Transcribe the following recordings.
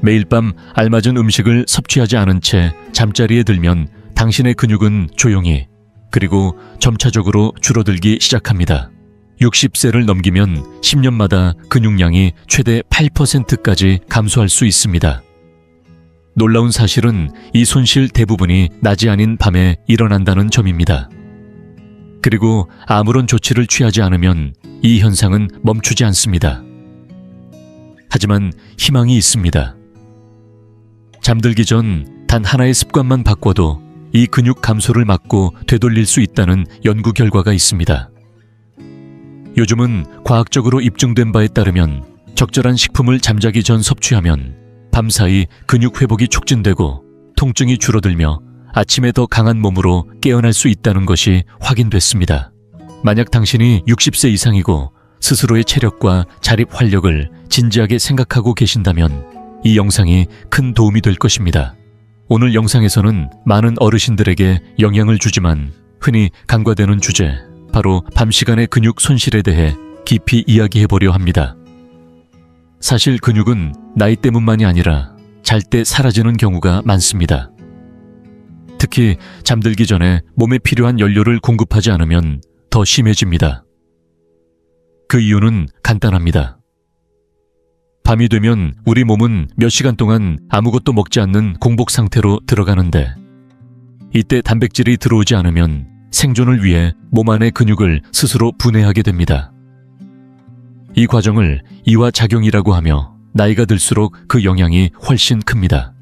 매일 밤 알맞은 음식을 섭취하지 않은 채 잠자리에 들면 당신의 근육은 조용히 그리고 점차적으로 줄어들기 시작합니다. 60세를 넘기면 10년마다 근육량이 최대 8%까지 감소할 수 있습니다. 놀라운 사실은 이 손실 대부분이 낮이 아닌 밤에 일어난다는 점입니다. 그리고 아무런 조치를 취하지 않으면 이 현상은 멈추지 않습니다. 하지만 희망이 있습니다. 잠들기 전 단 하나의 습관만 바꿔도 이 근육 감소를 막고 되돌릴 수 있다는 연구 결과가 있습니다. 요즘은 과학적으로 입증된 바에 따르면 적절한 식품을 잠자기 전 섭취하면 밤사이 근육 회복이 촉진되고 통증이 줄어들며 아침에 더 강한 몸으로 깨어날 수 있다는 것이 확인됐습니다. 만약 당신이 60세 이상이고 스스로의 체력과 자립 활력을 진지하게 생각하고 계신다면 이 영상이 큰 도움이 될 것입니다. 오늘 영상에서는 많은 어르신들에게 영향을 주지만 흔히 간과되는 주제, 바로 밤 시간의 근육 손실에 대해 깊이 이야기해보려 합니다. 사실 근육은 나이 때문만이 아니라 잘 때 사라지는 경우가 많습니다. 특히 잠들기 전에 몸에 필요한 연료를 공급하지 않으면 더 심해집니다. 그 이유는 간단합니다. 밤이 되면 우리 몸은 몇 시간 동안 아무것도 먹지 않는 공복 상태로 들어가는데 이때 단백질이 들어오지 않으면 생존을 위해 몸 안의 근육을 스스로 분해하게 됩니다. 이 과정을 이화작용이라고 하며 나이가 들수록 그 영향이 훨씬 큽니다.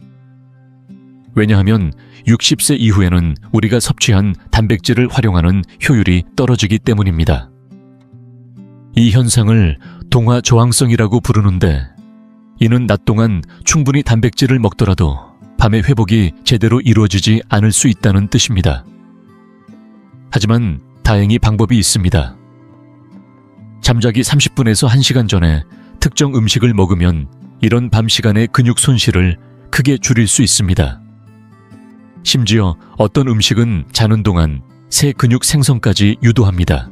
왜냐하면 60세 이후에는 우리가 섭취한 단백질을 활용하는 효율이 떨어지기 때문입니다. 이 현상을 동화 저항성이라고 부르는데 이는 낮 동안 충분히 단백질을 먹더라도 밤의 회복이 제대로 이루어지지 않을 수 있다는 뜻입니다. 하지만 다행히 방법이 있습니다. 잠자기 30분에서 1시간 전에 특정 음식을 먹으면 이런 밤 시간의 근육 손실을 크게 줄일 수 있습니다. 심지어 어떤 음식은 자는 동안 새 근육 생성까지 유도합니다.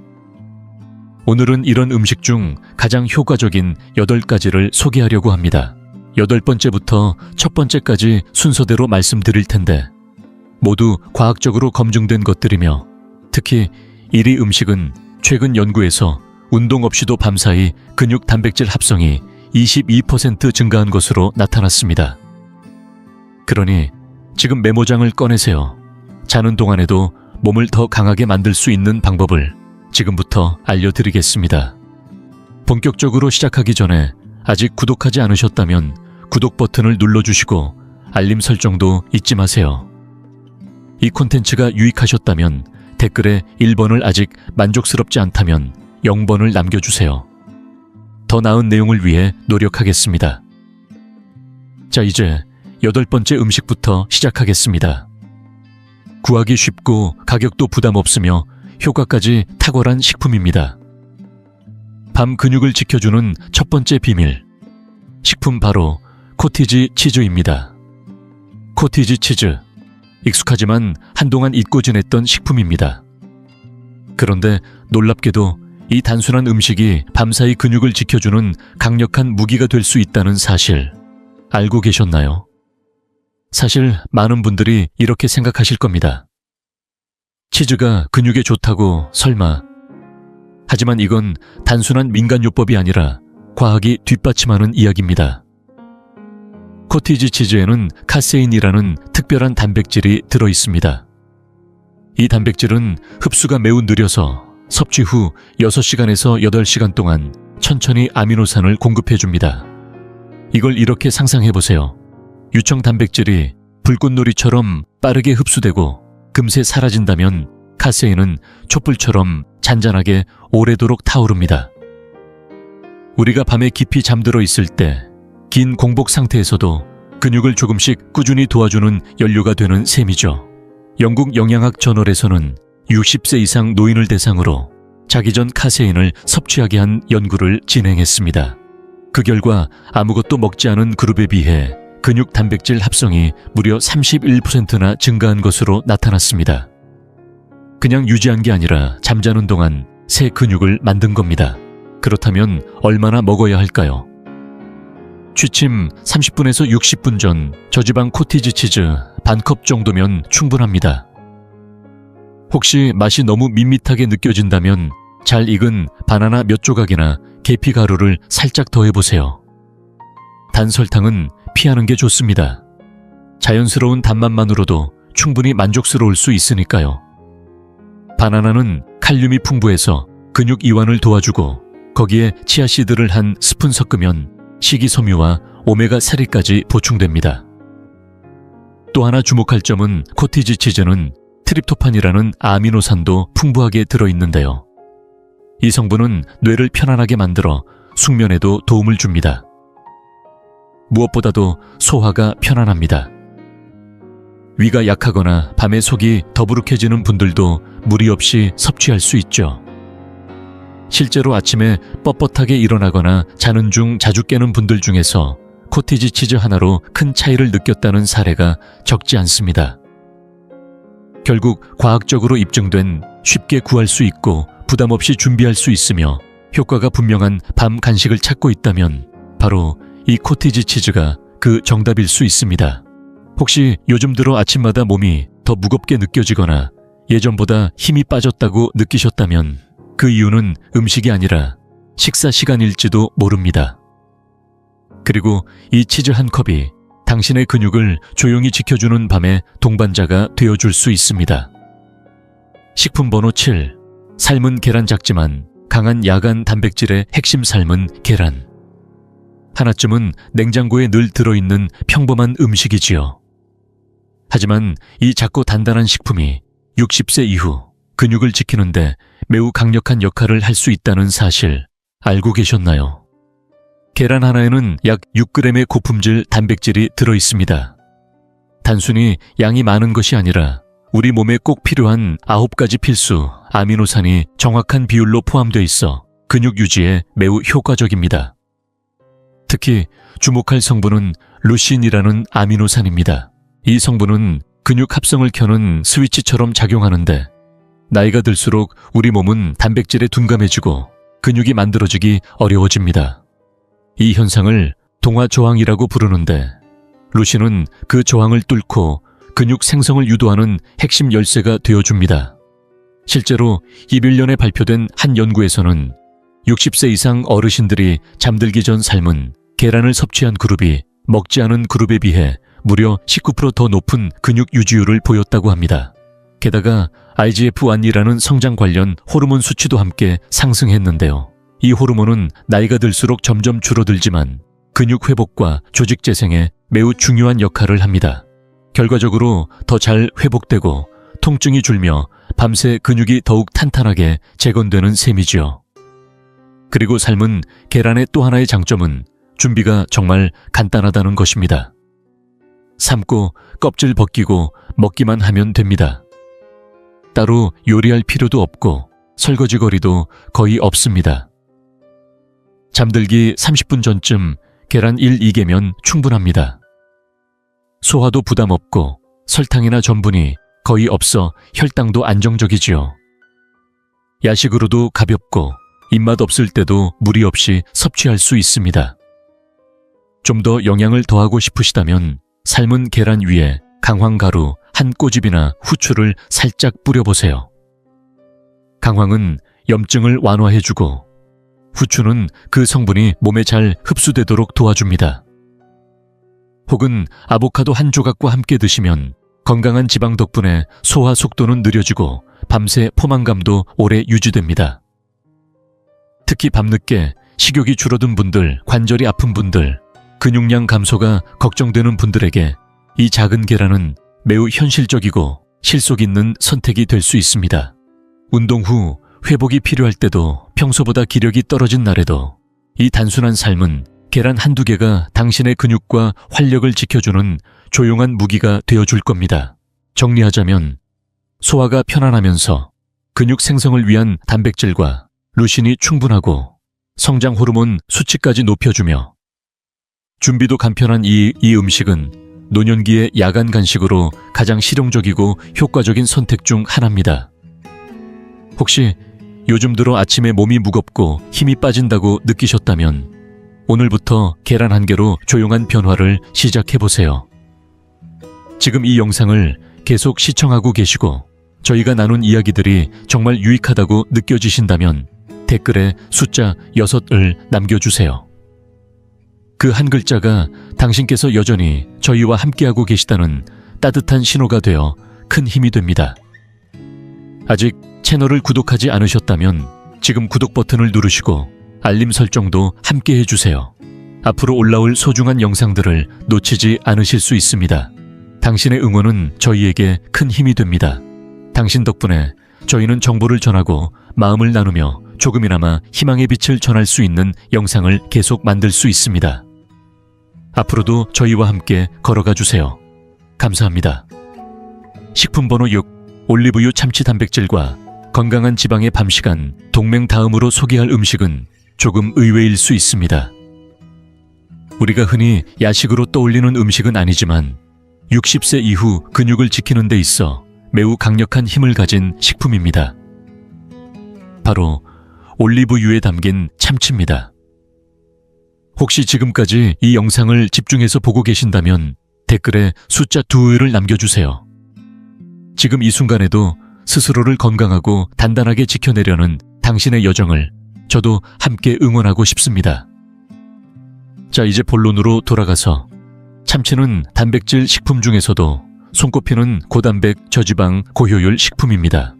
오늘은 이런 음식 중 가장 효과적인 8가지를 소개하려고 합니다. 8번째부터 첫 번째까지 순서대로 말씀드릴 텐데 모두 과학적으로 검증된 것들이며 특히 1위 음식은 최근 연구에서 운동 없이도 밤사이 근육 단백질 합성이 22% 증가한 것으로 나타났습니다. 그러니 지금 메모장을 꺼내세요. 자는 동안에도 몸을 더 강하게 만들 수 있는 방법을 지금부터 알려드리겠습니다. 본격적으로 시작하기 전에 아직 구독하지 않으셨다면 구독 버튼을 눌러주시고 알림 설정도 잊지 마세요. 이 콘텐츠가 유익하셨다면 댓글에 1번을 아직 만족스럽지 않다면 0번을 남겨주세요. 더 나은 내용을 위해 노력하겠습니다. 자, 이제 8번째 음식부터 시작하겠습니다. 구하기 쉽고 가격도 부담 없으며 효과까지 탁월한 식품입니다. 밤 근육을 지켜주는 첫 번째 비밀. 식품 바로 코티지 치즈입니다. 코티지 치즈. 익숙하지만 한동안 잊고 지냈던 식품입니다. 그런데 놀랍게도 이 단순한 음식이 밤사이 근육을 지켜주는 강력한 무기가 될 수 있다는 사실 알고 계셨나요? 사실 많은 분들이 이렇게 생각하실 겁니다. 치즈가 근육에 좋다고 설마. 하지만 이건 단순한 민간요법이 아니라 과학이 뒷받침하는 이야기입니다. 코티지 치즈에는 카세인이라는 특별한 단백질이 들어있습니다. 이 단백질은 흡수가 매우 느려서 섭취 후 6시간에서 8시간 동안 천천히 아미노산을 공급해줍니다. 이걸 이렇게 상상해보세요. 유청 단백질이 불꽃놀이처럼 빠르게 흡수되고 금세 사라진다면 카세인은 촛불처럼 잔잔하게 오래도록 타오릅니다. 우리가 밤에 깊이 잠들어 있을 때 긴 공복 상태에서도 근육을 조금씩 꾸준히 도와주는 연료가 되는 셈이죠. 영국 영양학 저널에서는 60세 이상 노인을 대상으로 자기 전 카세인을 섭취하게 한 연구를 진행했습니다. 그 결과 아무것도 먹지 않은 그룹에 비해 근육 단백질 합성이 무려 31%나 증가한 것으로 나타났습니다. 그냥 유지한 게 아니라 잠자는 동안 새 근육을 만든 겁니다. 그렇다면 얼마나 먹어야 할까요? 취침 30분에서 60분 전 저지방 코티지 치즈 반컵 정도면 충분합니다. 혹시 맛이 너무 밋밋하게 느껴진다면 잘 익은 바나나 몇 조각이나 계피 가루를 살짝 더해보세요. 단 설탕은 피하는 게 좋습니다. 자연스러운 단맛만으로도 충분히 만족스러울 수 있으니까요. 바나나는 칼륨이 풍부해서 근육 이완을 도와주고 거기에 치아씨드를 한 스푼 섞으면 식이섬유와 오메가3까지 보충됩니다. 또 하나 주목할 점은 코티지 치즈는 트립토판이라는 아미노산도 풍부하게 들어있는데요. 이 성분은 뇌를 편안하게 만들어 숙면에도 도움을 줍니다. 무엇보다도 소화가 편안합니다. 위가 약하거나 밤에 속이 더부룩해지는 분들도 무리 없이 섭취할 수 있죠. 실제로 아침에 뻣뻣하게 일어나거나 자는 중 자주 깨는 분들 중에서 코티지 치즈 하나로 큰 차이를 느꼈다는 사례가 적지 않습니다. 결국 과학적으로 입증된 쉽게 구할 수 있고 부담 없이 준비할 수 있으며 효과가 분명한 밤 간식을 찾고 있다면 바로 이 코티지 치즈가 그 정답일 수 있습니다. 혹시 요즘 들어 아침마다 몸이 더 무겁게 느껴지거나 예전보다 힘이 빠졌다고 느끼셨다면 그 이유는 음식이 아니라 식사 시간일지도 모릅니다. 그리고 이 치즈 한 컵이 당신의 근육을 조용히 지켜주는 밤의 동반자가 되어줄 수 있습니다. 식품 번호 7. 삶은 계란 작지만 강한 야간 단백질의 핵심 삶은 계란. 하나쯤은 냉장고에 늘 들어있는 평범한 음식이지요. 하지만 이 작고 단단한 식품이 60세 이후 근육을 지키는데 매우 강력한 역할을 할 수 있다는 사실 알고 계셨나요? 계란 하나에는 약 6g의 고품질 단백질이 들어있습니다. 단순히 양이 많은 것이 아니라 우리 몸에 꼭 필요한 9가지 필수 아미노산이 정확한 비율로 포함되어 있어 근육 유지에 매우 효과적입니다. 특히 주목할 성분은 루신이라는 아미노산입니다. 이 성분은 근육 합성을 켜는 스위치처럼 작용하는데 나이가 들수록 우리 몸은 단백질에 둔감해지고 근육이 만들어지기 어려워집니다. 이 현상을 동화저항이라고 부르는데 루신은 그 저항을 뚫고 근육 생성을 유도하는 핵심 열쇠가 되어줍니다. 실제로 21년에 발표된 한 연구에서는 60세 이상 어르신들이 잠들기 전 삶은 계란을 섭취한 그룹이 먹지 않은 그룹에 비해 무려 19% 더 높은 근육 유지율을 보였다고 합니다. 게다가 IGF-1이라는 성장 관련 호르몬 수치도 함께 상승했는데요. 이 호르몬은 나이가 들수록 점점 줄어들지만 근육 회복과 조직 재생에 매우 중요한 역할을 합니다. 결과적으로 더 잘 회복되고 통증이 줄며 밤새 근육이 더욱 탄탄하게 재건되는 셈이지요. 그리고 삶은 계란의 또 하나의 장점은 준비가 정말 간단하다는 것입니다. 삶고 껍질 벗기고 먹기만 하면 됩니다. 따로 요리할 필요도 없고 설거지거리도 거의 없습니다. 잠들기 30분 전쯤 계란 1-2개면 충분합니다. 소화도 부담 없고 설탕이나 전분이 거의 없어 혈당도 안정적이지요. 야식으로도 가볍고 입맛 없을 때도 무리 없이 섭취할 수 있습니다. 좀 더 영양을 더하고 싶으시다면 삶은 계란 위에 강황가루 한 꼬집이나 후추를 살짝 뿌려보세요. 강황은 염증을 완화해주고 후추는 그 성분이 몸에 잘 흡수되도록 도와줍니다. 혹은 아보카도 한 조각과 함께 드시면 건강한 지방 덕분에 소화 속도는 느려지고 밤새 포만감도 오래 유지됩니다. 특히 밤늦게 식욕이 줄어든 분들, 관절이 아픈 분들, 근육량 감소가 걱정되는 분들에게 이 작은 계란은 매우 현실적이고 실속 있는 선택이 될 수 있습니다. 운동 후 회복이 필요할 때도 평소보다 기력이 떨어진 날에도 이 단순한 삶은 계란 한두 개가 당신의 근육과 활력을 지켜주는 조용한 무기가 되어줄 겁니다. 정리하자면 소화가 편안하면서 근육 생성을 위한 단백질과 루신이 충분하고 성장 호르몬 수치까지 높여주며 준비도 간편한 이 음식은 노년기의 야간 간식으로 가장 실용적이고 효과적인 선택 중 하나입니다. 혹시 요즘 들어 아침에 몸이 무겁고 힘이 빠진다고 느끼셨다면 오늘부터 계란 한 개로 조용한 변화를 시작해보세요. 지금 이 영상을 계속 시청하고 계시고 저희가 나눈 이야기들이 정말 유익하다고 느껴지신다면 댓글에 숫자 6을 남겨주세요. 그 한 글자가 당신께서 여전히 저희와 함께하고 계시다는 따뜻한 신호가 되어 큰 힘이 됩니다. 아직 채널을 구독하지 않으셨다면 지금 구독 버튼을 누르시고 알림 설정도 함께 해주세요. 앞으로 올라올 소중한 영상들을 놓치지 않으실 수 있습니다. 당신의 응원은 저희에게 큰 힘이 됩니다. 당신 덕분에 저희는 정보를 전하고 마음을 나누며 조금이나마 희망의 빛을 전할 수 있는 영상을 계속 만들 수 있습니다. 앞으로도 저희와 함께 걸어가 주세요. 감사합니다. 식품 번호 6. 올리브유 참치 단백질과 건강한 지방의 밤시간 동맹 다음으로 소개할 음식은 조금 의외일 수 있습니다. 우리가 흔히 야식으로 떠올리는 음식은 아니지만 60세 이후 근육을 지키는 데 있어 매우 강력한 힘을 가진 식품입니다. 바로 올리브유에 담긴 참치입니다. 혹시 지금까지 이 영상을 집중해서 보고 계신다면 댓글에 숫자 2를 남겨주세요. 지금 이 순간에도 스스로를 건강하고 단단하게 지켜내려는 당신의 여정을 저도 함께 응원하고 싶습니다. 자, 이제 본론으로 돌아가서 참치는 단백질 식품 중에서도 손꼽히는 고단백, 저지방, 고효율 식품입니다.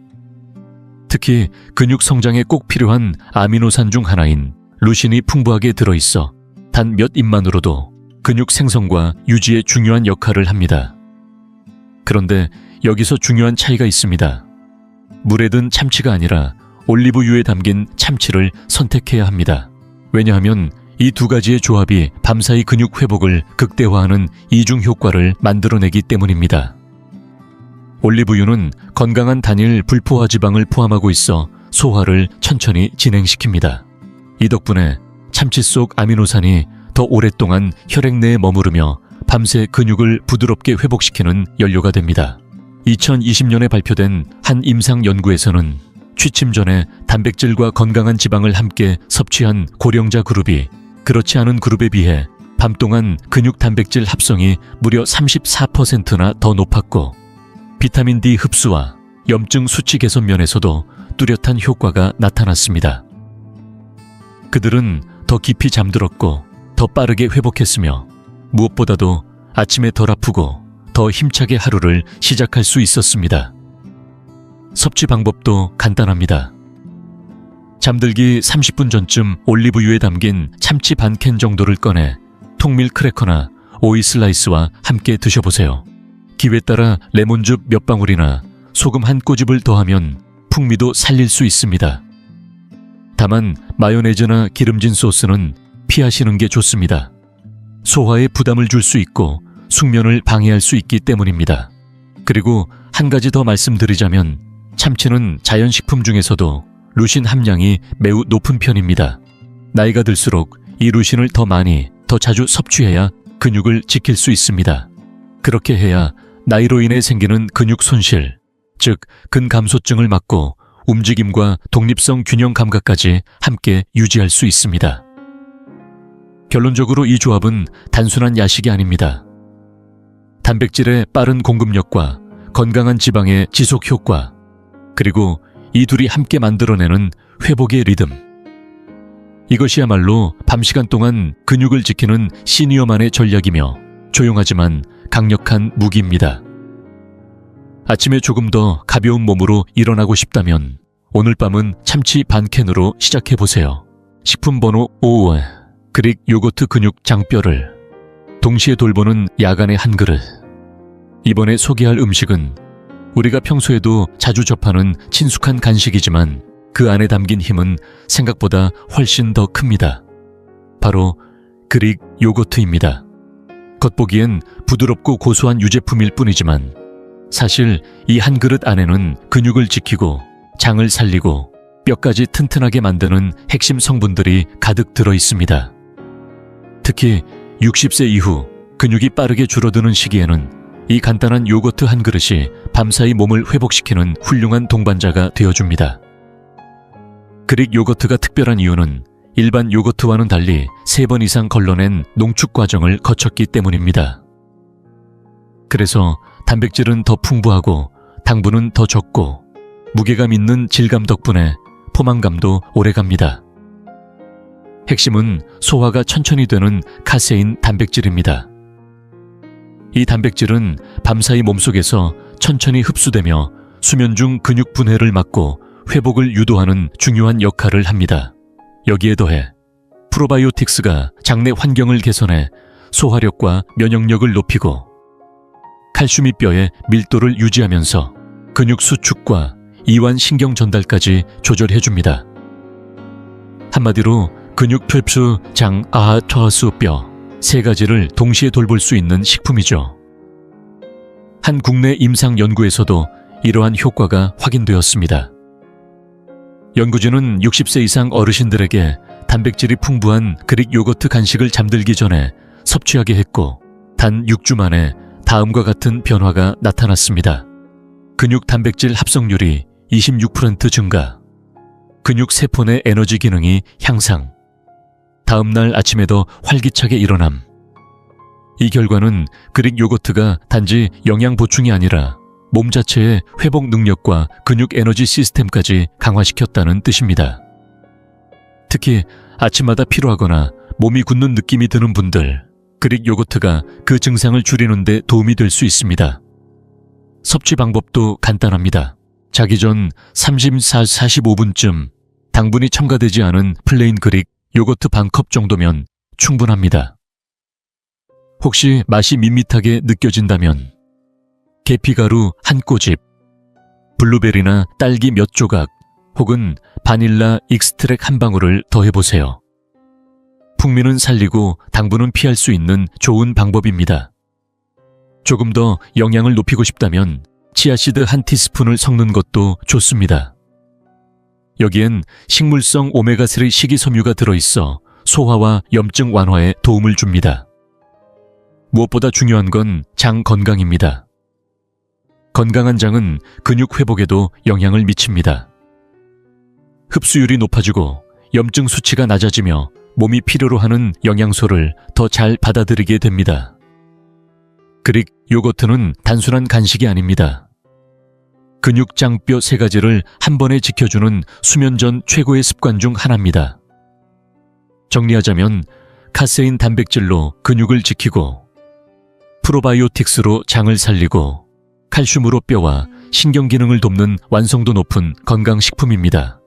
특히 근육 성장에 꼭 필요한 아미노산 중 하나인 루신이 풍부하게 들어있어 단 몇 입만으로도 근육 생성과 유지에 중요한 역할을 합니다. 그런데 여기서 중요한 차이가 있습니다. 물에 든 참치가 아니라 올리브유에 담긴 참치를 선택해야 합니다. 왜냐하면 이 두 가지의 조합이 밤사이 근육 회복을 극대화하는 이중 효과를 만들어내기 때문입니다. 올리브유는 건강한 단일 불포화 지방을 포함하고 있어 소화를 천천히 진행시킵니다. 이 덕분에 참치 속 아미노산이 더 오랫동안 혈액 내에 머무르며 밤새 근육을 부드럽게 회복시키는 연료가 됩니다. 2020년에 발표된 한 임상 연구에서는 취침 전에 단백질과 건강한 지방을 함께 섭취한 고령자 그룹이 그렇지 않은 그룹에 비해 밤 동안 근육 단백질 합성이 무려 34%나 더 높았고 비타민 D 흡수와 염증 수치 개선 면에서도 뚜렷한 효과가 나타났습니다. 그들은 더 깊이 잠들었고 더 빠르게 회복했으며 무엇보다도 아침에 덜 아프고 더 힘차게 하루를 시작할 수 있었습니다. 섭취 방법도 간단합니다. 잠들기 30분 전쯤 올리브유에 담긴 참치 반 캔 정도를 꺼내 통밀 크래커나 오이 슬라이스와 함께 드셔보세요. 기회에 따라 레몬즙 몇 방울이나 소금 한 꼬집을 더하면 풍미도 살릴 수 있습니다. 다만 마요네즈나 기름진 소스는 피하시는 게 좋습니다. 소화에 부담을 줄 수 있고 숙면을 방해할 수 있기 때문입니다. 그리고 한 가지 더 말씀드리자면 참치는 자연식품 중에서도 루신 함량이 매우 높은 편입니다. 나이가 들수록 이 루신을 더 많이, 더 자주 섭취해야 근육을 지킬 수 있습니다. 그렇게 해야 나이로 인해 생기는 근육 손실, 즉 근감소증을 막고 움직임과 독립성 균형 감각까지 함께 유지할 수 있습니다. 결론적으로 이 조합은 단순한 야식이 아닙니다. 단백질의 빠른 공급력과 건강한 지방의 지속 효과, 그리고 이 둘이 함께 만들어내는 회복의 리듬. 이것이야말로 밤시간 동안 근육을 지키는 시니어만의 전략이며 조용하지만 강력한 무기입니다. 아침에 조금 더 가벼운 몸으로 일어나고 싶다면 오늘 밤은 참치 반 캔으로 시작해보세요. 식품 번호 5. 그릭 요거트 근육 장뼈를 동시에 돌보는 야간의 한 그릇. 이번에 소개할 음식은 우리가 평소에도 자주 접하는 친숙한 간식이지만 그 안에 담긴 힘은 생각보다 훨씬 더 큽니다. 바로 그릭 요거트입니다. 겉보기엔 부드럽고 고소한 유제품일 뿐이지만 사실 이 한 그릇 안에는 근육을 지키고 장을 살리고 뼈까지 튼튼하게 만드는 핵심 성분들이 가득 들어 있습니다. 특히 60세 이후 근육이 빠르게 줄어드는 시기에는 이 간단한 요거트 한 그릇이 밤사이 몸을 회복시키는 훌륭한 동반자가 되어줍니다. 그릭 요거트가 특별한 이유는 일반 요거트와는 달리 3번 이상 걸러낸 농축 과정을 거쳤기 때문입니다. 그래서 단백질은 더 풍부하고 당분은 더 적고 무게감 있는 질감 덕분에 포만감도 오래갑니다. 핵심은 소화가 천천히 되는 카세인 단백질입니다. 이 단백질은 밤사이 몸속에서 천천히 흡수되며 수면 중 근육 분해를 막고 회복을 유도하는 중요한 역할을 합니다. 여기에 더해 프로바이오틱스가 장내 환경을 개선해 소화력과 면역력을 높이고 칼슘이 뼈의 밀도를 유지하면서 근육 수축과 이완 신경 전달까지 조절해줍니다. 한마디로 근육 흡수, 장, 아하, 토하수, 뼈 3가지를 동시에 돌볼 수 있는 식품이죠. 한 국내 임상 연구에서도 이러한 효과가 확인되었습니다. 연구진은 60세 이상 어르신들에게 단백질이 풍부한 그릭 요거트 간식을 잠들기 전에 섭취하게 했고 단 6주 만에 다음과 같은 변화가 나타났습니다. 근육 단백질 합성률이 26% 증가, 근육 세포 내 에너지 기능이 향상, 다음날 아침에도 활기차게 일어남. 이 결과는 그릭 요거트가 단지 영양 보충이 아니라 몸 자체의 회복 능력과 근육 에너지 시스템까지 강화시켰다는 뜻입니다. 특히 아침마다 피로하거나 몸이 굳는 느낌이 드는 분들, 그릭 요거트가 그 증상을 줄이는 데 도움이 될 수 있습니다. 섭취 방법도 간단합니다. 자기 전 34-45분쯤 당분이 첨가되지 않은 플레인 그릭 요거트 반컵 정도면 충분합니다. 혹시 맛이 밋밋하게 느껴진다면 계피가루 한 꼬집, 블루베리나 딸기 몇 조각 혹은 바닐라 익스트랙 한 방울을 더해보세요. 풍미는 살리고 당분은 피할 수 있는 좋은 방법입니다. 조금 더 영양을 높이고 싶다면 치아씨드 한 티스푼을 섞는 것도 좋습니다. 여기엔 식물성 오메가3 식이섬유가 들어있어 소화와 염증 완화에 도움을 줍니다. 무엇보다 중요한 건 장 건강입니다. 건강한 장은 근육 회복에도 영향을 미칩니다. 흡수율이 높아지고 염증 수치가 낮아지며 몸이 필요로 하는 영양소를 더 잘 받아들이게 됩니다. 그릭 요거트는 단순한 간식이 아닙니다. 근육, 장, 뼈 3가지를 한 번에 지켜주는 수면 전 최고의 습관 중 하나입니다. 정리하자면 카세인 단백질로 근육을 지키고 프로바이오틱스로 장을 살리고 칼슘으로 뼈와 신경 기능을 돕는 완성도 높은 건강식품입니다.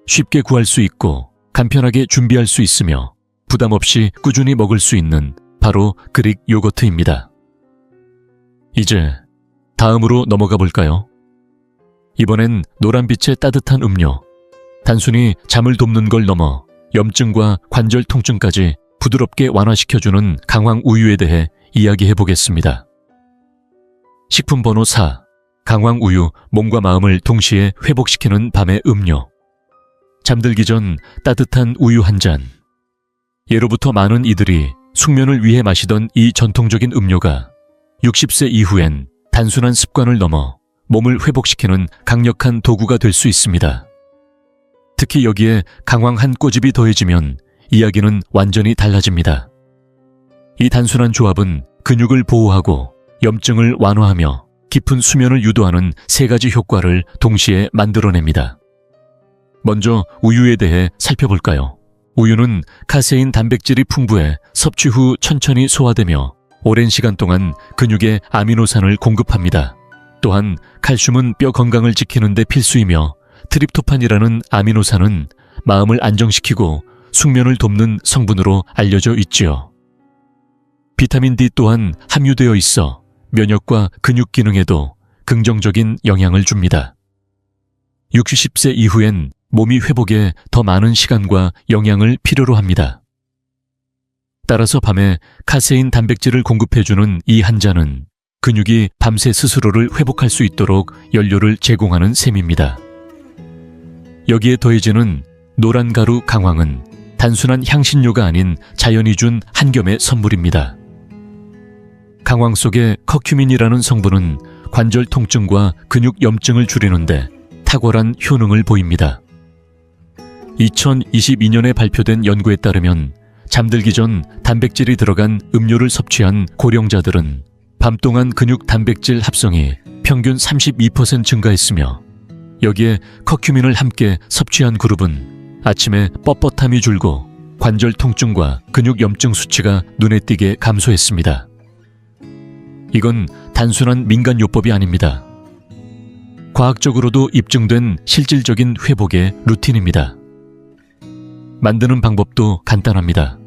쉽게 구할 수 있고 간편하게 준비할 수 있으며 부담 없이 꾸준히 먹을 수 있는 바로 그릭 요거트입니다. 이제 다음으로 넘어가 볼까요? 이번엔 노란빛의 따뜻한 음료, 단순히 잠을 돕는 걸 넘어 염증과 관절 통증까지 부드럽게 완화시켜주는 강황 우유에 대해 이야기해 보겠습니다. 식품 번호 4. 강황 우유, 몸과 마음을 동시에 회복시키는 밤의 음료. 잠들기 전 따뜻한 우유 한 잔. 예로부터 많은 이들이 숙면을 위해 마시던 이 전통적인 음료가 60세 이후엔 단순한 습관을 넘어 몸을 회복시키는 강력한 도구가 될 수 있습니다. 특히 여기에 강황 한 꼬집이 더해지면 이야기는 완전히 달라집니다. 이 단순한 조합은 근육을 보호하고 염증을 완화하며 깊은 수면을 유도하는 3가지 효과를 동시에 만들어냅니다. 먼저 우유에 대해 살펴볼까요? 우유는 카세인 단백질이 풍부해 섭취 후 천천히 소화되며 오랜 시간 동안 근육에 아미노산을 공급합니다. 또한 칼슘은 뼈 건강을 지키는 데 필수이며 트립토판이라는 아미노산은 마음을 안정시키고 숙면을 돕는 성분으로 알려져 있지요. 비타민 D 또한 함유되어 있어 면역과 근육 기능에도 긍정적인 영향을 줍니다. 60세 이후엔 몸이 회복에 더 많은 시간과 영양을 필요로 합니다. 따라서 밤에 카세인 단백질을 공급해주는 이 한 잔은 근육이 밤새 스스로를 회복할 수 있도록 연료를 제공하는 셈입니다. 여기에 더해지는 노란 가루 강황은 단순한 향신료가 아닌 자연이 준 한 겸의 선물입니다. 강황 속의 커큐민이라는 성분은 관절 통증과 근육 염증을 줄이는데 탁월한 효능을 보입니다. 2022년에 발표된 연구에 따르면 잠들기 전 단백질이 들어간 음료를 섭취한 고령자들은 밤 동안 근육 단백질 합성이 평균 32% 증가했으며, 여기에 커큐민을 함께 섭취한 그룹은 아침에 뻣뻣함이 줄고 관절 통증과 근육 염증 수치가 눈에 띄게 감소했습니다. 이건 단순한 민간요법이 아닙니다. 과학적으로도 입증된 실질적인 회복의 루틴입니다. 만드는 방법도 간단합니다.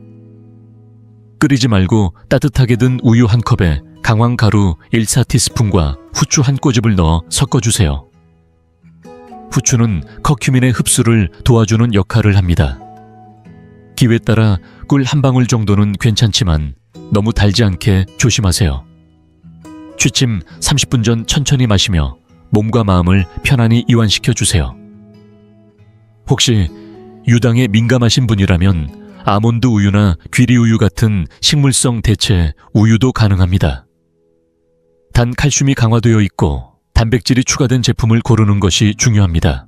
끓이지 말고 따뜻하게 든 우유 한 컵에 강황 가루 1/4티스푼과 후추 한 꼬집을 넣어 섞어주세요. 후추는 커큐민의 흡수를 도와주는 역할을 합니다. 기회에 따라 꿀 한 방울 정도는 괜찮지만 너무 달지 않게 조심하세요. 취침 30분 전 천천히 마시며 몸과 마음을 편안히 이완시켜 주세요. 혹시 유당에 민감하신 분이라면 아몬드 우유나 귀리 우유 같은 식물성 대체 우유도 가능합니다. 단 칼슘이 강화되어 있고 단백질이 추가된 제품을 고르는 것이 중요합니다.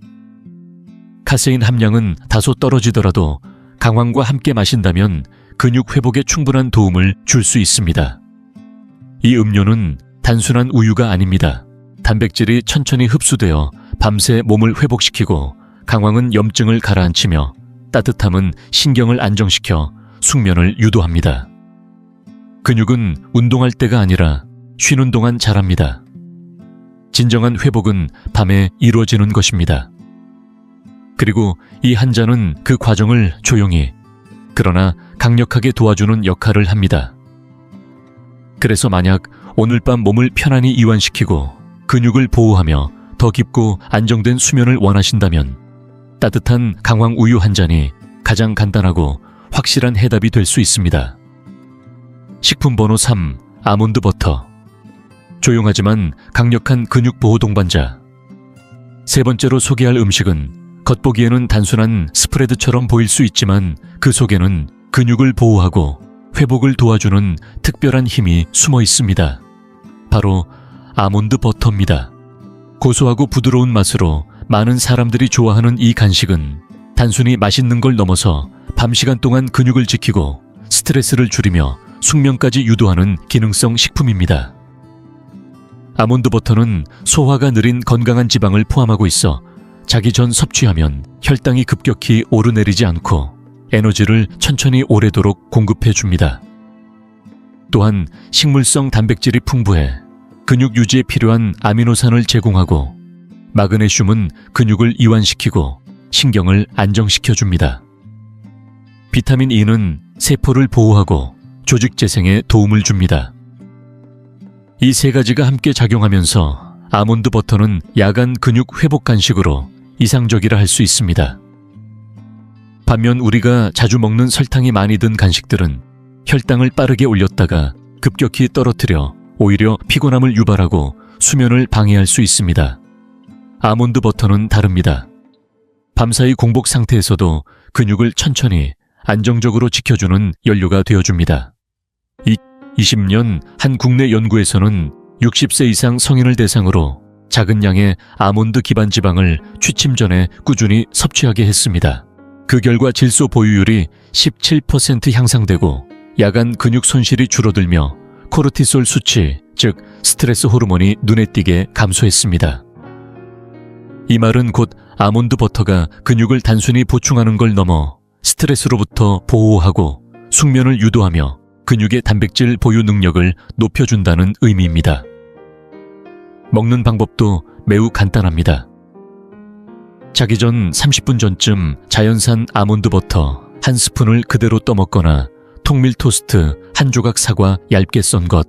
카세인 함량은 다소 떨어지더라도 강황과 함께 마신다면 근육 회복에 충분한 도움을 줄 수 있습니다. 이 음료는 단순한 우유가 아닙니다. 단백질이 천천히 흡수되어 밤새 몸을 회복시키고, 강황은 염증을 가라앉히며 따뜻함은 신경을 안정시켜 숙면을 유도합니다. 근육은 운동할 때가 아니라 쉬는 동안 자랍니다. 진정한 회복은 밤에 이루어지는 것입니다. 그리고 이 한 잔은 그 과정을 조용히, 그러나 강력하게 도와주는 역할을 합니다. 그래서 만약 오늘 밤 몸을 편안히 이완시키고 근육을 보호하며 더 깊고 안정된 수면을 원하신다면 따뜻한 강황 우유 한 잔이 가장 간단하고 확실한 해답이 될 수 있습니다. 식품 번호 3. 아몬드 버터. 조용하지만 강력한 근육 보호 동반자. 세 번째로 소개할 음식은 겉보기에는 단순한 스프레드처럼 보일 수 있지만 그 속에는 근육을 보호하고 회복을 도와주는 특별한 힘이 숨어 있습니다. 바로 아몬드 버터입니다. 고소하고 부드러운 맛으로 많은 사람들이 좋아하는 이 간식은 단순히 맛있는 걸 넘어서 밤 시간 동안 근육을 지키고 스트레스를 줄이며 숙면까지 유도하는 기능성 식품입니다. 아몬드 버터는 소화가 느린 건강한 지방을 포함하고 있어 자기 전 섭취하면 혈당이 급격히 오르내리지 않고 에너지를 천천히 오래도록 공급해 줍니다. 또한 식물성 단백질이 풍부해 근육 유지에 필요한 아미노산을 제공하고, 마그네슘은 근육을 이완시키고 신경을 안정시켜 줍니다. 비타민 E는 세포를 보호하고 조직 재생에 도움을 줍니다. 이 세 가지가 함께 작용하면서 아몬드 버터는 야간 근육 회복 간식으로 이상적이라 할 수 있습니다. 반면 우리가 자주 먹는 설탕이 많이 든 간식들은 혈당을 빠르게 올렸다가 급격히 떨어뜨려 오히려 피곤함을 유발하고 수면을 방해할 수 있습니다. 아몬드 버터는 다릅니다. 밤사이 공복 상태에서도 근육을 천천히 안정적으로 지켜주는 연료가 되어줍니다. 2020년 한 국내 연구에서는 60세 이상 성인을 대상으로 작은 양의 아몬드 기반 지방을 취침 전에 꾸준히 섭취하게 했습니다. 그 결과 질소 보유율이 17% 향상되고 야간 근육 손실이 줄어들며 코르티솔 수치, 즉 스트레스 호르몬이 눈에 띄게 감소했습니다. 이 말은 곧 아몬드 버터가 근육을 단순히 보충하는 걸 넘어 스트레스로부터 보호하고 숙면을 유도하며 근육의 단백질 보유 능력을 높여준다는 의미입니다. 먹는 방법도 매우 간단합니다. 자기 전 30분 전쯤 자연산 아몬드 버터 한 스푼을 그대로 떠먹거나 통밀 토스트 한 조각 사과 얇게 썬 것,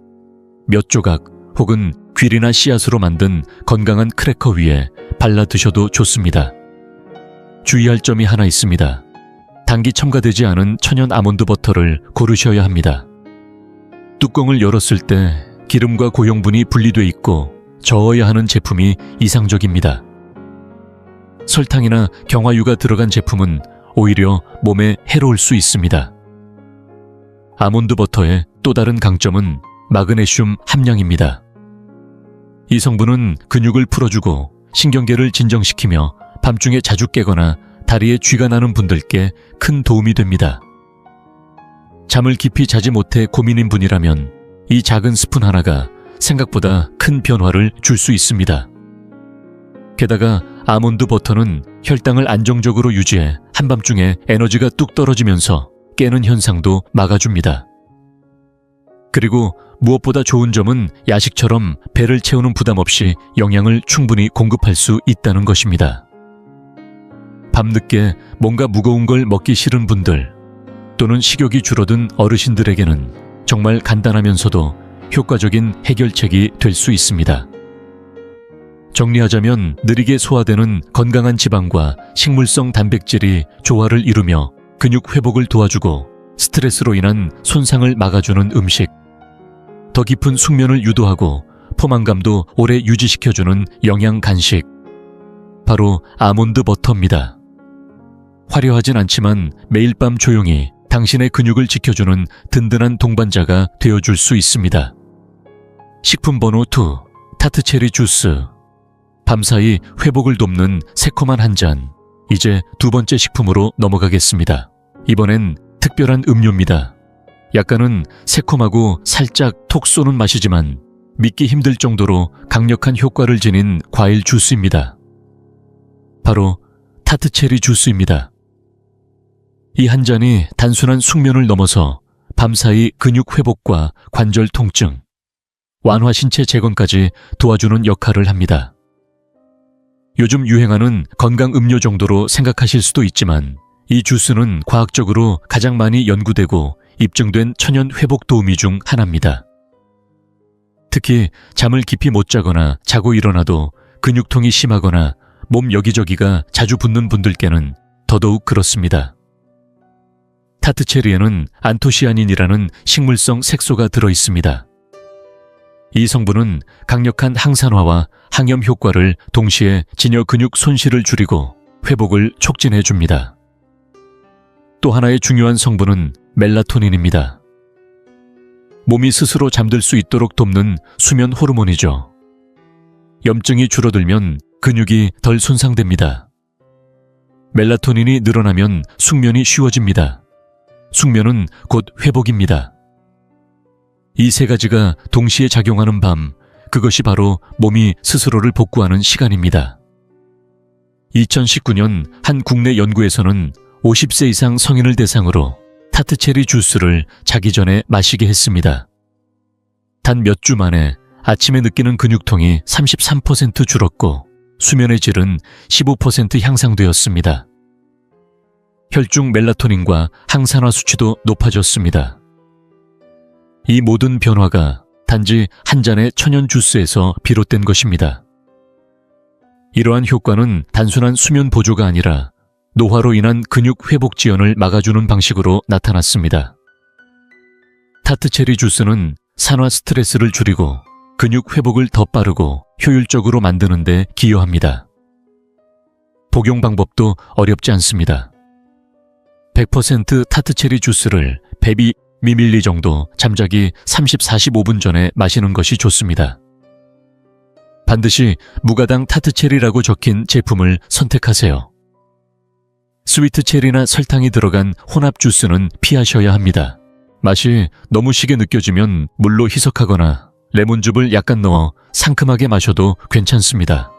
몇 조각 혹은 귀리나 씨앗으로 만든 건강한 크래커 위에 발라 드셔도 좋습니다. 주의할 점이 하나 있습니다. 당기 첨가되지 않은 천연 아몬드 버터를 고르셔야 합니다. 뚜껑을 열었을 때 기름과 고형분이 분리돼 있고 저어야 하는 제품이 이상적입니다. 설탕이나 경화유가 들어간 제품은 오히려 몸에 해로울 수 있습니다. 아몬드 버터의 또 다른 강점은 마그네슘 함량입니다. 이 성분은 근육을 풀어주고 신경계를 진정시키며 밤중에 자주 깨거나 다리에 쥐가 나는 분들께 큰 도움이 됩니다. 잠을 깊이 자지 못해 고민인 분이라면 이 작은 스푼 하나가 생각보다 큰 변화를 줄 수 있습니다. 게다가 아몬드 버터는 혈당을 안정적으로 유지해 한밤중에 에너지가 뚝 떨어지면서 깨는 현상도 막아줍니다. 그리고 무엇보다 좋은 점은 야식처럼 배를 채우는 부담 없이 영양을 충분히 공급할 수 있다는 것입니다. 밤늦게 뭔가 무거운 걸 먹기 싫은 분들 또는 식욕이 줄어든 어르신들에게는 정말 간단하면서도 효과적인 해결책이 될 수 있습니다. 정리하자면 느리게 소화되는 건강한 지방과 식물성 단백질이 조화를 이루며 근육 회복을 도와주고 스트레스로 인한 손상을 막아주는 음식, 더 깊은 숙면을 유도하고 포만감도 오래 유지시켜주는 영양 간식, 바로 아몬드 버터입니다. 화려하진 않지만 매일 밤 조용히 당신의 근육을 지켜주는 든든한 동반자가 되어줄 수 있습니다. 식품 번호 2, 타트체리 주스. 밤사이 회복을 돕는 새콤한 한 잔. 이제 두 번째 식품으로 넘어가겠습니다. 이번엔 특별한 음료입니다. 약간은 새콤하고 살짝 톡 쏘는 맛이지만 믿기 힘들 정도로 강력한 효과를 지닌 과일 주스입니다. 바로 타트체리 주스입니다. 이 한 잔이 단순한 숙면을 넘어서 밤사이 근육 회복과 관절 통증, 완화 신체 재건까지 도와주는 역할을 합니다. 요즘 유행하는 건강 음료 정도로 생각하실 수도 있지만 이 주스는 과학적으로 가장 많이 연구되고 입증된 천연 회복 도우미 중 하나입니다. 특히 잠을 깊이 못 자거나 자고 일어나도 근육통이 심하거나 몸 여기저기가 자주 붓는 분들께는 더더욱 그렇습니다. 타트체리에는 안토시아닌이라는 식물성 색소가 들어있습니다. 이 성분은 강력한 항산화와 항염 효과를 동시에 진여 근육 손실을 줄이고 회복을 촉진해 줍니다. 또 하나의 중요한 성분은 멜라토닌입니다. 몸이 스스로 잠들 수 있도록 돕는 수면 호르몬이죠. 염증이 줄어들면 근육이 덜 손상됩니다. 멜라토닌이 늘어나면 숙면이 쉬워집니다. 숙면은 곧 회복입니다. 이 세 가지가 동시에 작용하는 밤, 그것이 바로 몸이 스스로를 복구하는 시간입니다. 2019년 한 국내 연구에서는 50세 이상 성인을 대상으로 타트체리 주스를 자기 전에 마시게 했습니다. 단 몇 주 만에 아침에 느끼는 근육통이 33% 줄었고 수면의 질은 15% 향상되었습니다. 혈중 멜라토닌과 항산화 수치도 높아졌습니다. 이 모든 변화가 단지 한 잔의 천연 주스에서 비롯된 것입니다. 이러한 효과는 단순한 수면 보조가 아니라 노화로 인한 근육 회복 지연을 막아주는 방식으로 나타났습니다. 타트체리 주스는 산화 스트레스를 줄이고 근육 회복을 더 빠르고 효율적으로 만드는 데 기여합니다. 복용 방법도 어렵지 않습니다. 100% 타트체리 주스를 102ml 정도 잠자기 30-45분 전에 마시는 것이 좋습니다. 반드시 무가당 타트체리라고 적힌 제품을 선택하세요. 스위트체리나 설탕이 들어간 혼합 주스는 피하셔야 합니다. 맛이 너무 시게 느껴지면 물로 희석하거나 레몬즙을 약간 넣어 상큼하게 마셔도 괜찮습니다.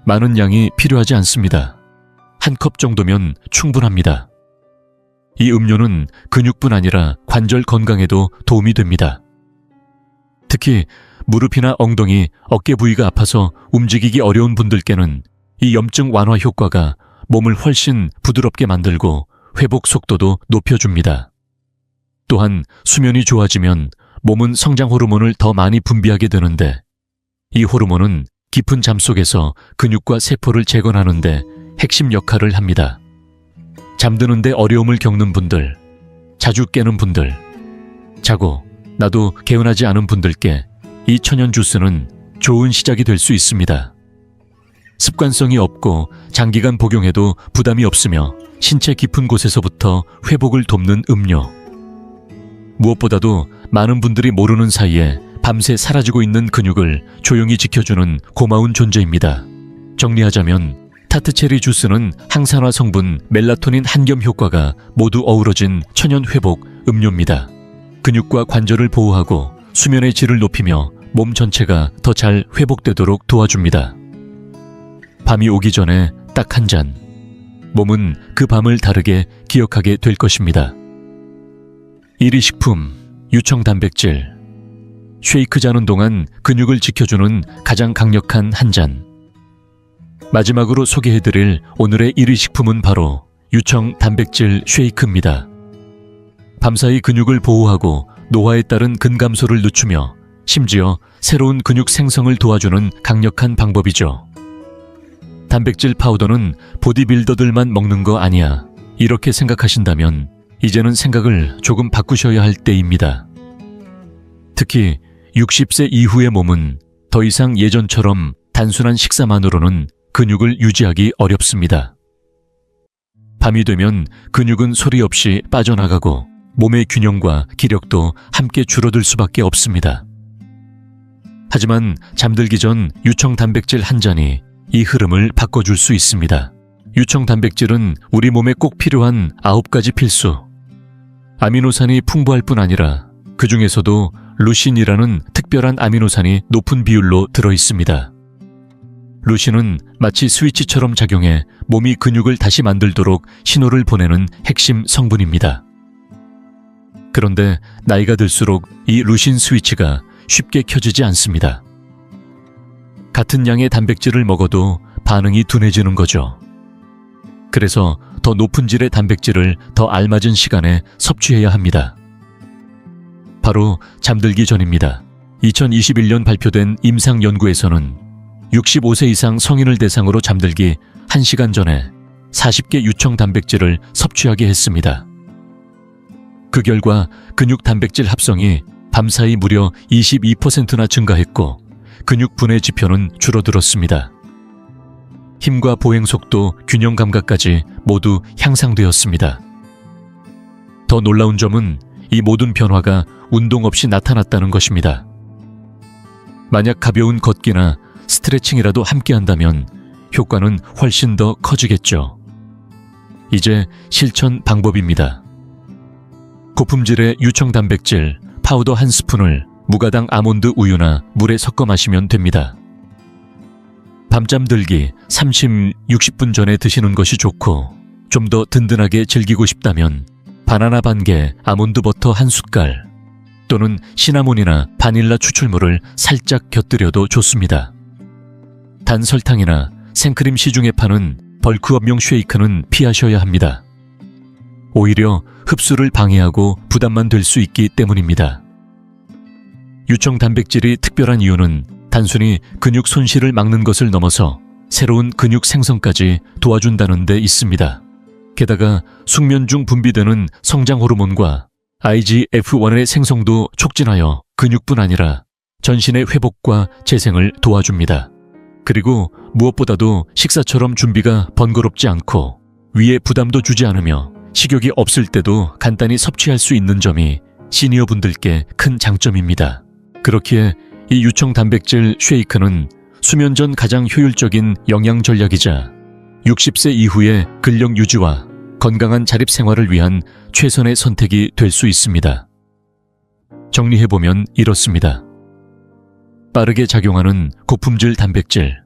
많은 양이 필요하지 않습니다. 한 컵 정도면 충분합니다. 이 음료는 근육뿐 아니라 관절 건강에도 도움이 됩니다. 특히 무릎이나 엉덩이, 어깨 부위가 아파서 움직이기 어려운 분들께는 이 염증 완화 효과가 몸을 훨씬 부드럽게 만들고 회복 속도도 높여줍니다. 또한 수면이 좋아지면 몸은 성장 호르몬을 더 많이 분비하게 되는데 이 호르몬은 깊은 잠 속에서 근육과 세포를 재건하는 데 핵심 역할을 합니다. 잠드는데 어려움을 겪는 분들, 자주 깨는 분들, 자고 나도 개운하지 않은 분들께 이 천연 주스는 좋은 시작이 될 수 있습니다. 습관성이 없고 장기간 복용해도 부담이 없으며 신체 깊은 곳에서부터 회복을 돕는 음료. 무엇보다도 많은 분들이 모르는 사이에 밤새 사라지고 있는 근육을 조용히 지켜주는 고마운 존재입니다. 정리하자면 타트체리 주스는 항산화 성분 멜라토닌 한겸 효과가 모두 어우러진 천연 회복 음료입니다. 근육과 관절을 보호하고 수면의 질을 높이며 몸 전체가 더 잘 회복되도록 도와줍니다. 밤이 오기 전에 딱 한 잔. 몸은 그 밤을 다르게 기억하게 될 것입니다. 1위 식품, 유청 단백질. 쉐이크 자는 동안 근육을 지켜주는 가장 강력한 한 잔. 마지막으로 소개해드릴 오늘의 1위 식품은 바로 유청 단백질 쉐이크입니다. 밤사이 근육을 보호하고 노화에 따른 근감소를 늦추며 심지어 새로운 근육 생성을 도와주는 강력한 방법이죠. 단백질 파우더는 보디빌더들만 먹는 거 아니야. 이렇게 생각하신다면 이제는 생각을 조금 바꾸셔야 할 때입니다. 특히 60세 이후의 몸은 더 이상 예전처럼 단순한 식사만으로는 근육을 유지하기 어렵습니다. 밤이 되면 근육은 소리 없이 빠져나가고 몸의 균형과 기력도 함께 줄어들 수밖에 없습니다. 하지만 잠들기 전 유청 단백질 한 잔이 이 흐름을 바꿔줄 수 있습니다. 유청 단백질은 우리 몸에 꼭 필요한 9가지 필수. 아미노산이 풍부할 뿐 아니라 그 중에서도 루신이라는 특별한 아미노산이 높은 비율로 들어있습니다. 루신은 마치 스위치처럼 작용해 몸이 근육을 다시 만들도록 신호를 보내는 핵심 성분입니다. 그런데 나이가 들수록 이 루신 스위치가 쉽게 켜지지 않습니다. 같은 양의 단백질을 먹어도 반응이 둔해지는 거죠. 그래서 더 높은 질의 단백질을 더 알맞은 시간에 섭취해야 합니다. 바로 잠들기 전입니다. 2021년 발표된 임상 연구에서는 65세 이상 성인을 대상으로 잠들기 1시간 전에 40개 유청 단백질을 섭취하게 했습니다. 그 결과 근육 단백질 합성이 밤사이 무려 22%나 증가했고 근육 분해 지표는 줄어들었습니다. 힘과 보행 속도, 균형 감각까지 모두 향상되었습니다. 더 놀라운 점은 이 모든 변화가 운동 없이 나타났다는 것입니다. 만약 가벼운 걷기나 스트레칭이라도 함께 한다면 효과는 훨씬 더 커지겠죠. 이제 실천 방법입니다. 고품질의 유청 단백질 파우더 한 스푼을 무가당 아몬드 우유나 물에 섞어 마시면 됩니다. 밤잠 들기 30-60분 전에 드시는 것이 좋고 좀 더 든든하게 즐기고 싶다면 바나나 반 개, 아몬드 버터 한 숟갈 또는 시나몬이나 바닐라 추출물을 살짝 곁들여도 좋습니다. 단 설탕이나 생크림 시중에 파는 벌크업용 쉐이크는 피하셔야 합니다. 오히려 흡수를 방해하고 부담만 될 수 있기 때문입니다. 유청 단백질이 특별한 이유는 단순히 근육 손실을 막는 것을 넘어서 새로운 근육 생성까지 도와준다는 데 있습니다. 게다가 숙면 중 분비되는 성장 호르몬과 IGF-1의 생성도 촉진하여 근육뿐 아니라 전신의 회복과 재생을 도와줍니다. 그리고 무엇보다도 식사처럼 준비가 번거롭지 않고 위에 부담도 주지 않으며 식욕이 없을 때도 간단히 섭취할 수 있는 점이 시니어분들께 큰 장점입니다. 그렇기에 이 유청 단백질 쉐이크는 수면 전 가장 효율적인 영양 전략이자 60세 이후의 근력 유지와 건강한 자립 생활을 위한 최선의 선택이 될 수 있습니다. 정리해보면 이렇습니다. 빠르게 작용하는 고품질 단백질,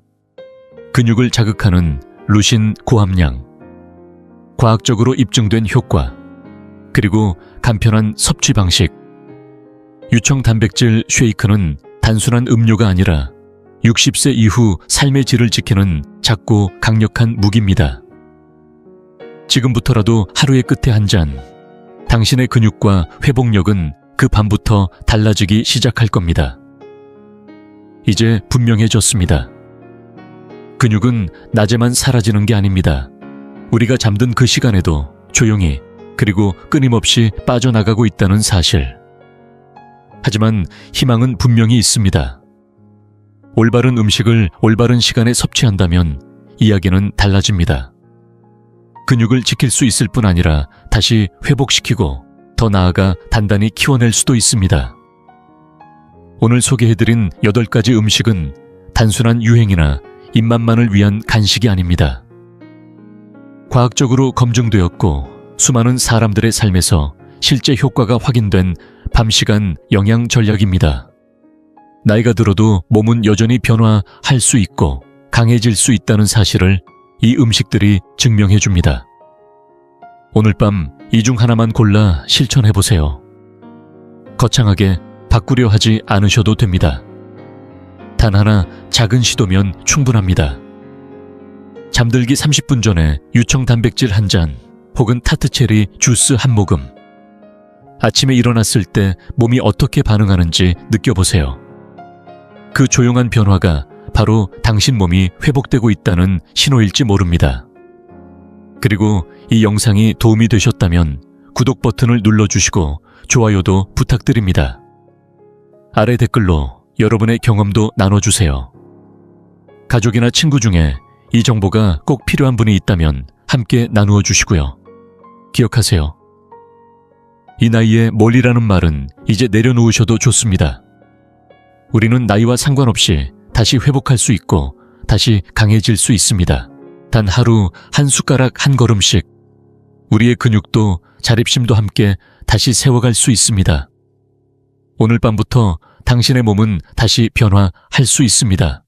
근육을 자극하는 루신 고함량, 과학적으로 입증된 효과, 그리고 간편한 섭취 방식. 유청 단백질 쉐이크는 단순한 음료가 아니라 60세 이후 삶의 질을 지키는 작고 강력한 무기입니다. 지금부터라도 하루의 끝에 한 잔, 당신의 근육과 회복력은 그 밤부터 달라지기 시작할 겁니다. 이제 분명해졌습니다. 근육은 낮에만 사라지는 게 아닙니다. 우리가 잠든 그 시간에도 조용히 그리고 끊임없이 빠져나가고 있다는 사실. 하지만 희망은 분명히 있습니다. 올바른 음식을 올바른 시간에 섭취한다면 이야기는 달라집니다. 근육을 지킬 수 있을 뿐 아니라 다시 회복시키고 더 나아가 단단히 키워낼 수도 있습니다. 오늘 소개해드린 8가지 음식은 단순한 유행이나 입맛만을 위한 간식이 아닙니다. 과학적으로 검증되었고 수많은 사람들의 삶에서 실제 효과가 확인된 밤시간 영양 전략입니다. 나이가 들어도 몸은 여전히 변화할 수 있고 강해질 수 있다는 사실을 이 음식들이 증명해 줍니다. 오늘 밤 이 중 하나만 골라 실천해 보세요. 거창하게 바꾸려 하지 않으셔도 됩니다. 단 하나 작은 시도면 충분합니다. 잠들기 30분 전에 유청 단백질 한 잔 혹은 타트체리 주스 한 모금. 아침에 일어났을 때 몸이 어떻게 반응하는지 느껴보세요. 그 조용한 변화가 바로 당신 몸이 회복되고 있다는 신호일지 모릅니다. 그리고 이 영상이 도움이 되셨다면 구독 버튼을 눌러주시고 좋아요도 부탁드립니다. 아래 댓글로 여러분의 경험도 나눠주세요. 가족이나 친구 중에 이 정보가 꼭 필요한 분이 있다면 함께 나누어 주시고요. 기억하세요. 이 나이에 멀리라는 말은 이제 내려놓으셔도 좋습니다. 우리는 나이와 상관없이 다시 회복할 수 있고 다시 강해질 수 있습니다. 단 하루 한 숟가락 한 걸음씩 우리의 근육도 자립심도 함께 다시 세워갈 수 있습니다. 오늘 밤부터 당신의 몸은 다시 변화할 수 있습니다.